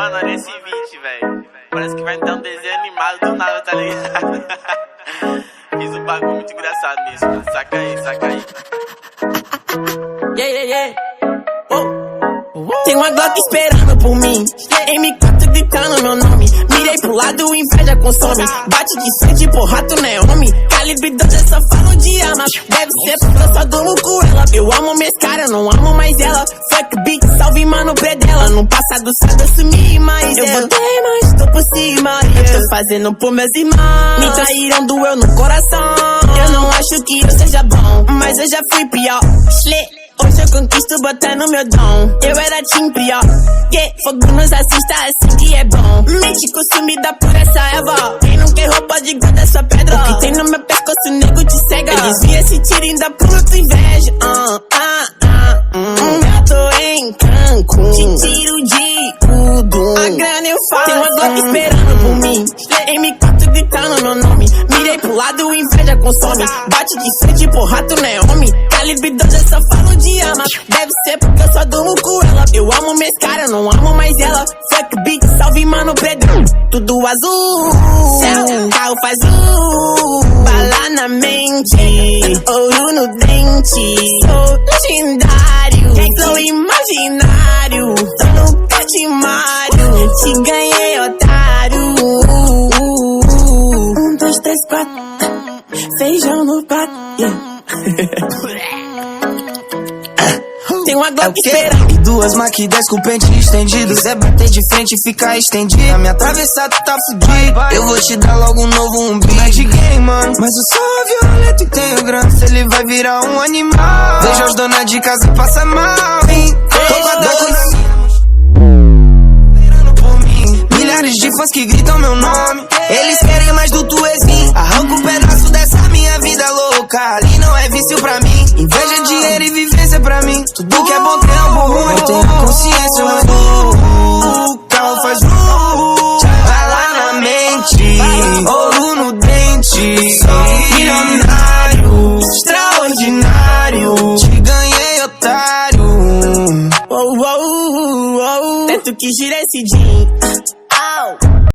Mano, olha esse beat, velho. Parece que vai dar um desenho animado do nada, tá ligado? Fiz um bagulho muito engraçado nisso, mano. Saca aí, saca aí. Yeah. Tem uma Glock esperando por mim, M4 gritando meu nome. Mirei pro lado, inveja consome. Bate de frente, porra, tu não é homem. Calibre 12, eu só falo de arma. Deve ser porque eu só durmo com ela. Eu amo minhas caras, não amo mais ela. Fuck beat, salve mano, predela. No passado sabe eu sumi mais. Eu voltei, mas tô por cima. Eu tô fazendo por meus irmãos. Me traíram, doeu no coração. Eu não acho que eu seja bom, mas eu já fui pior. Hoje eu conquisto botando meu dom. Eu era time pior. Fogo nos assista assim que é bom. Mente consumida por essa erva. Quem não quer roupa de guarda essa pedra. O que tem no meu pescoço, nego te cega. Eu desvia esse tiro e ainda pulo tua inveja. Eu tô em Cancún, te tiro de tudo. A grana eu faço. Tem uma Glock esperando por mim, M4 gritando meu nome. Mirei pro lado, inveja consome. Bate de frente, porra, tu não é homem. Calibre 12, eu só falo de arma. Deve ser porque eu só durmo com ela. Eu amo minhas caras, não amo mais ela. Fuck beat, salve mano, predão. Tudo azul, céu, carro faz bala na mente, ouro no dente. Sou legendário, sou imaginário. Tô no catimário, te ganhei, otário. 1, 2, 3, 4, feijão no prato. Tem uma Glock esperando. E 2 Mach 10 com o pente estendido. Quiser bater de frente e ficar estendido, a minha atravessada tá fudido. Eu vou te dar logo um novo umbigo. Não é de game, mano, mas eu sou violento e tenho grana. Se ele vai virar um animal, veja os donas de casa passa mal, hein? Tô com a Draco na minha esperando por mim. Milhares de fãs que gritam meu nome. Eles querem mais do Tuezinho. Arranca um pedaço dessa minha vida louca. Ali não é vício pra mim. Inveja, dinheiro e vivência pra mim. Tudo que é bom tem algo ruim. Eu tenho consciência, mas o carro faz bala na mente, ouro no dente. Sou milionário, extraordinário. Te ganhei, otário. Teto que gira esse jean.